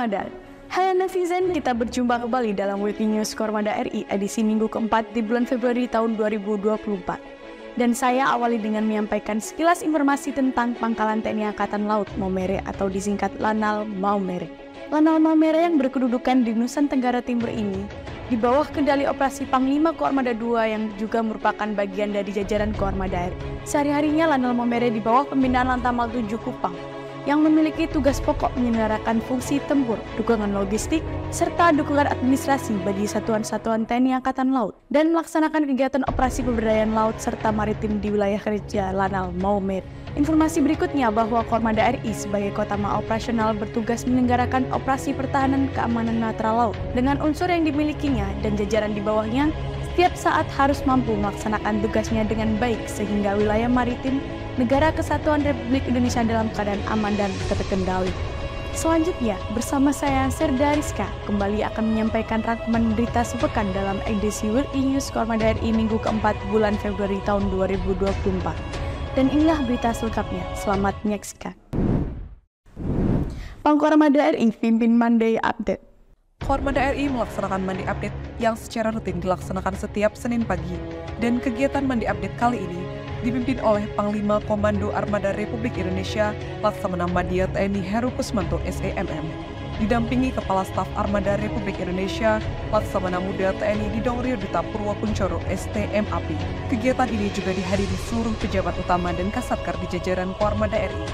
Ramadan. Halo netizen, kita berjumpa kembali dalam Weekly News Kormada RI edisi minggu keempat di bulan Februari tahun 2024. Dan saya awali dengan menyampaikan sekilas informasi tentang Pangkalan TNI Angkatan Laut Maumere atau disingkat Lanal Maumere. Lanal Maumere yang berkedudukan di Nusa Tenggara Timur ini di bawah kendali operasi Panglima Koarmada II yang juga merupakan bagian dari jajaran Koarmada RI. Sehari-harinya Lanal Maumere di bawah pembinaan Lantamal 7 Kupang yang memiliki tugas pokok menyelenggarakan fungsi tempur, dukungan logistik, serta dukungan administrasi bagi satuan-satuan TNI Angkatan Laut dan melaksanakan kegiatan operasi pemberdayaan laut serta maritim di wilayah kerja Lanal Maumere. Informasi berikutnya bahwa Kormada RI sebagai kota operasional bertugas menyelenggarakan operasi pertahanan keamanan netral laut dengan unsur yang dimilikinya dan jajaran di bawahnya setiap saat harus mampu melaksanakan tugasnya dengan baik sehingga wilayah maritim Negara Kesatuan Republik Indonesia dalam keadaan aman dan terkendali. Selanjutnya, bersama saya Serda Rizka kembali akan menyampaikan rangkuman berita sepekan dalam edisi Weekly News Kormada RI minggu keempat bulan Februari tahun 2024. Dan inilah berita selengkapnya. Selamat menyaksikan. Pangkormada RI pimpin Monday Update. Kormada RI melaksanakan Monday Update yang secara rutin dilaksanakan setiap Senin pagi. Dan kegiatan Monday Update kali ini dipimpin oleh Panglima Komando Armada Republik Indonesia Laksamana Madya TNI Heru Kusmanto SEMM, didampingi Kepala Staf Armada Republik Indonesia Laksamana Muda TNI Didongrio Duta Purwokuncoro STMAP. Kegiatan ini juga dihadiri seluruh pejabat utama dan Kasatker di jajaran Koarmada RI.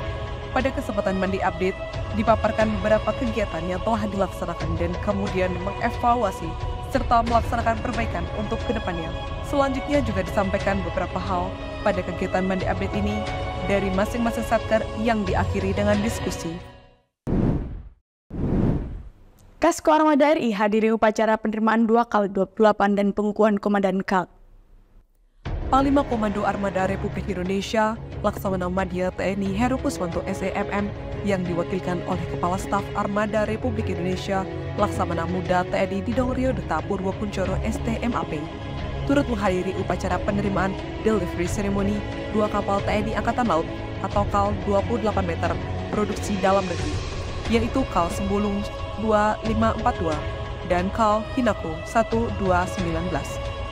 Pada kesempatan Monday Update, dipaparkan beberapa kegiatan yang telah dilaksanakan dan kemudian mengevaluasi serta melaksanakan perbaikan untuk kedepannya. Selanjutnya juga disampaikan beberapa hal pada kegiatan Monday Update ini dari masing-masing satker yang diakhiri dengan diskusi. Kasko Armada RI hadiri upacara penerimaan 2x28 dan pengukuhan Komandan Kal. Panglima Komando Armada Republik Indonesia Laksamana Madya TNI Heru Kusmanto SEMM yang diwakilkan oleh Kepala Staf Armada Republik Indonesia Laksamana Muda TNI Didongrio Duta Purwokuncoro STMAP turut menghadiri upacara penerimaan delivery ceremony 2 kapal TNI Angkatan Laut atau KAL 28 meter produksi dalam negeri, yaitu KAL Sembulung 2542 dan KAL Hinako 1219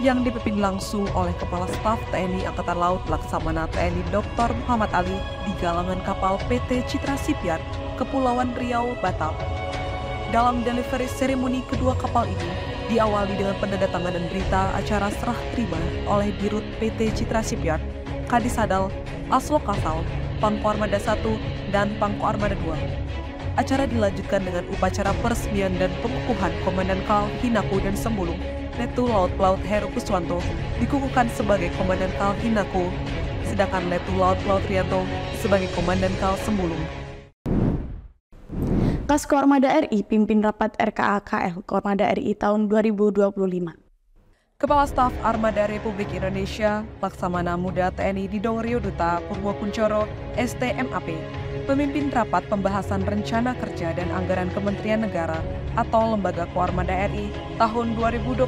yang dipimpin langsung oleh Kepala Staf TNI Angkatan Laut Laksamana TNI Dr. Muhammad Ali di galangan kapal PT Citra Shipyard, Kepulauan Riau, Batam. Dalam delivery ceremony kedua kapal ini diawali dengan penandatanganan berita acara serah terima oleh Dirut PT Citra Shipyard, Kadisadal, Aslo Kasal, Pangko Armada 1, dan Pangko Armada 2. Acara dilanjutkan dengan upacara peresmian dan pengukuhan Komandan KAL Hinako dan Sembulung, Letu Laut Laut Heru Kuswanto dikukuhkan sebagai Komandan KAL Hinako, sedangkan Letu Laut Laut Rianto sebagai Komandan KAL Sembulung. Kasko Armada RI pimpin rapat RKA-KL Kormada RI tahun 2025. Kepala Staf Armada Republik Indonesia Laksamana Muda TNI Didongrio Duta Purwokuncoro STMAP memimpin rapat pembahasan rencana kerja dan anggaran Kementerian Negara atau Lembaga Koarmada RI tahun 2025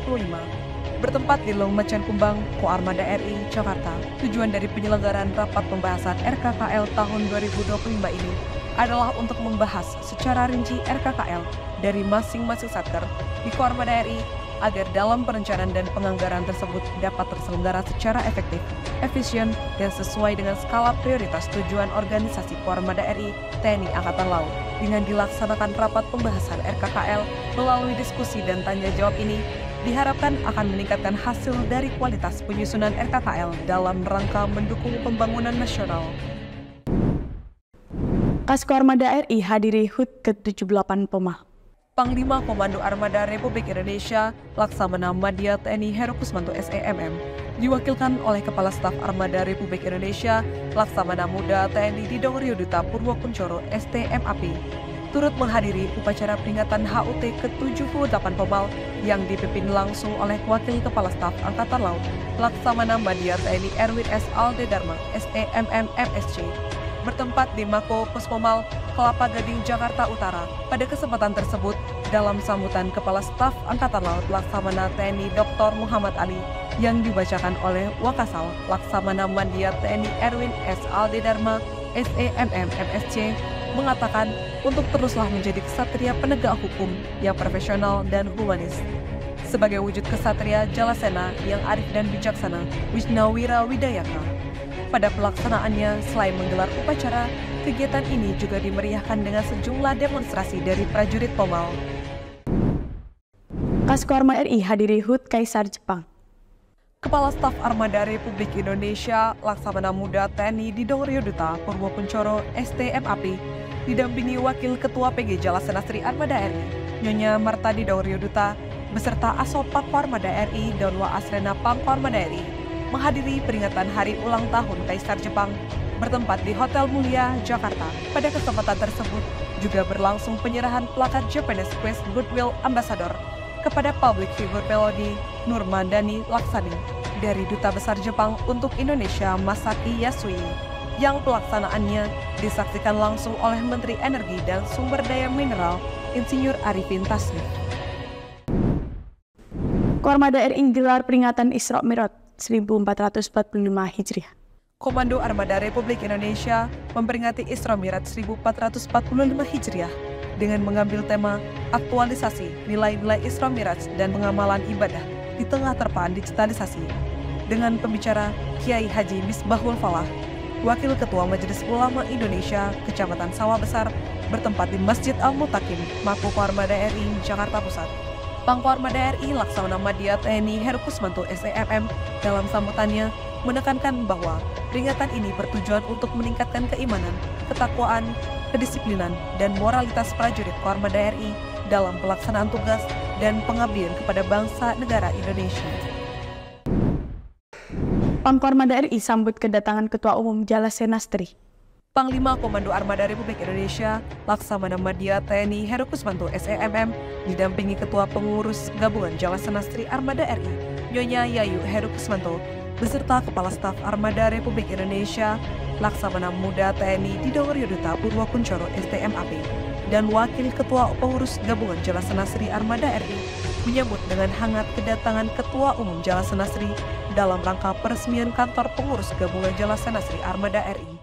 bertempat di Long Macan Kumbang, Koarmada RI, Jakarta. Tujuan dari penyelenggaraan rapat pembahasan RKKL tahun 2025 ini adalah untuk membahas secara rinci RKKL dari masing-masing satker di Koarmada RI agar dalam perencanaan dan penganggaran tersebut dapat terselenggara secara efektif, efisien, dan sesuai dengan skala prioritas tujuan organisasi Koarmada RI TNI Angkatan Laut. Dengan dilaksanakan rapat pembahasan RKKL melalui diskusi dan tanya jawab ini, diharapkan akan meningkatkan hasil dari kualitas penyusunan RKKL dalam rangka mendukung pembangunan nasional. Kasko Armada RI hadiri HUT ke-78 POMA. Panglima Komando Armada Republik Indonesia Laksamana Madya TNI Heru Kusmanto SEMM diwakilkan oleh Kepala Staf Armada Republik Indonesia Laksamana Muda TNI Didongrio Duta Purwokuncoro STMAP turut menghadiri upacara peringatan HUT ke-78 POMAL yang dipimpin langsung oleh Wakil Kepala Staf Angkatan Laut Laksamana Madya TNI Erwin S. Aldedarma SEMM MSC bertempat di Mako Puspomal, Kelapa Gading, Jakarta Utara. Pada kesempatan tersebut, dalam sambutan Kepala Staf Angkatan Laut Laksamana TNI Dr. Muhammad Ali yang dibacakan oleh Wakasal Laksamana Madya TNI Erwin S. Aldedarma SEMM MSC mengatakan untuk teruslah menjadi kesatria penegak hukum yang profesional dan humanis. Sebagai wujud kesatria Jalasena yang arif dan bijaksana, Wisnawira Widayaka. Pada pelaksanaannya, selain menggelar upacara, kegiatan ini juga dimeriahkan dengan sejumlah demonstrasi dari prajurit Pomal. Kaskorma RI hadiri HUT Kaisar Jepang. Kepala Staf Armada Republik Indonesia Laksamana Muda TNI Didongoryoduta Purwokuncoro STMAP didampingi Wakil Ketua PG Jalasena Sri Armada RI, Nyonya Marta Didongoryoduta, beserta Asop Pangko Armada RI dan Waasrena Pangko Armada RI menghadiri peringatan Hari Ulang Tahun Kaisar Jepang bertempat di Hotel Mulia, Jakarta. Pada kesempatan tersebut juga berlangsung penyerahan plakat Japanese Quest Goodwill Ambassador kepada public figure Pelodi Nurmandani Laksani dari Duta Besar Jepang untuk Indonesia Masaki Yasui, yang pelaksanaannya disaksikan langsung oleh Menteri Energi dan Sumber Daya Mineral Insinyur Arifin Tasrif. Kormada RI gelar peringatan Isra Mi'raj 1445 Hijriah. Komando Armada Republik Indonesia memperingati Isra Mi'raj 1445 Hijriah dengan mengambil tema aktualisasi nilai-nilai Isra Mi'raj dan pengamalan ibadah di tengah terpaan digitalisasi. Dengan pembicara Kiai Haji Misbahul Falah, Wakil Ketua Majelis Ulama Indonesia Kecamatan Sawah Besar bertempat di Masjid Al-Mutakin, Mako Armada RI, Jakarta Pusat. Pangko Armada RI Laksamana Madya TNI Heru Kusmanto SEMM dalam sambutannya menekankan bahwa peringatan ini bertujuan untuk meningkatkan keimanan, ketakwaan, kedisiplinan, dan moralitas prajurit Kormada RI dalam pelaksanaan tugas dan pengabdian kepada bangsa negara Indonesia. Pangko Armada RI sambut kedatangan Ketua Umum Jalasena Sri. Panglima Komando Armada Republik Indonesia Laksamana Madya TNI Heru Kusmanto SEMM didampingi Ketua Pengurus Gabungan Jalasena Sri Armada RI, Nyonya Yayu Heru Kusmanto, beserta Kepala Staf Armada Republik Indonesia Laksamana Muda TNI Didongoryoduta Purwokuncoro STMAP, dan Wakil Ketua Pengurus Gabungan Jalasena Sri Armada RI menyambut dengan hangat kedatangan Ketua Umum Jalasena Sri dalam rangka peresmian kantor pengurus Gabungan Jalasena Sri Armada RI.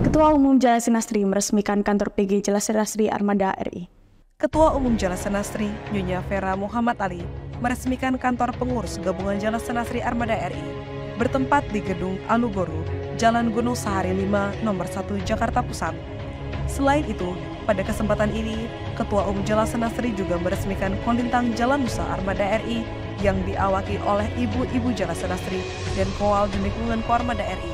Ketua Umum Jalasena Sri meresmikan kantor PG Jalasena Sri Armada RI. Ketua Umum Jalasena Sri Nyonya Vera Muhammad Ali meresmikan kantor pengurus Gabungan Jalasena Sri Armada RI bertempat di Gedung Anugoru, Jalan Gunung Sahari 5, Nomor 1, Jakarta Pusat. Selain itu, pada kesempatan ini, Ketua Umum Jalasena Sri juga meresmikan Kolintang Jalan Nusa Armada RI yang diawaki oleh Ibu-Ibu Jalasena Sri dan Koal dan Lingkungan Kormada RI.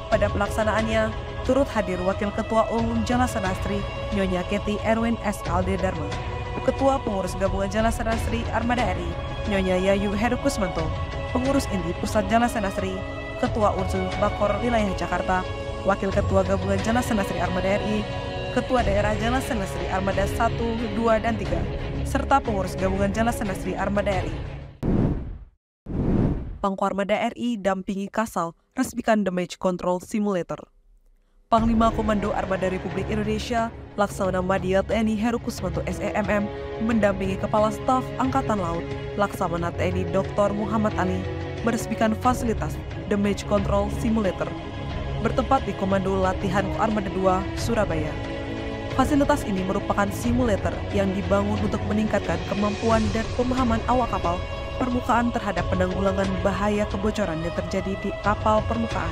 Pada pelaksanaannya, turut hadir Wakil Ketua Umum Jalasena Sri Nyonya Keti Erwin S. Alde Dharma, Ketua Pengurus Gabungan Jalasena Sri Armada RI Nyonya Yayu Heru Kusmanto, Pengurus Inti Pusat Jalasena Sri, Ketua Unsur Bakor Wilayah Jakarta, Wakil Ketua Gabungan Jalasena Sri Armada RI, Ketua Daerah Jalasena Sri Armada 1, 2, dan 3, serta Pengurus Gabungan Jalasena Sri Armada RI. Pangko Armada RI dampingi Kasal resmikan Damage Control Simulator. Panglima Komando Armada Republik Indonesia Laksamana Madya TNI Heru Kusmanto SEMM mendampingi Kepala Staf Angkatan Laut Laksamana TNI Dr. Muhammad Ali meresmikan fasilitas Damage Control Simulator bertempat di Komando Latihan Armada 2, Surabaya. Fasilitas ini merupakan simulator yang dibangun untuk meningkatkan kemampuan dan pemahaman awak kapal permukaan terhadap penanggulangan bahaya kebocoran yang terjadi di kapal permukaan.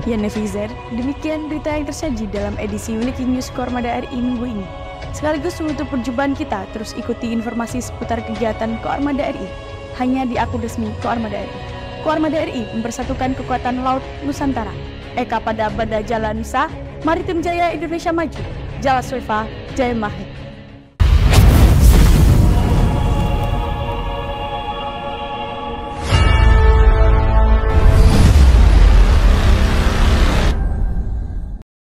Ya netizen, demikian berita yang tersaji dalam edisi Breaking News Kormada RI minggu ini. Sekaligus menutup perjumpaan kita, terus ikuti informasi seputar kegiatan Koarmada RI hanya di akun resmi Koarmada RI. Koarmada RI mempersatukan kekuatan laut Nusantara. Eka pada Bada Jalan Nusa, Maritim Jaya Indonesia Maju, Jala Sweva, Jaya Mahir.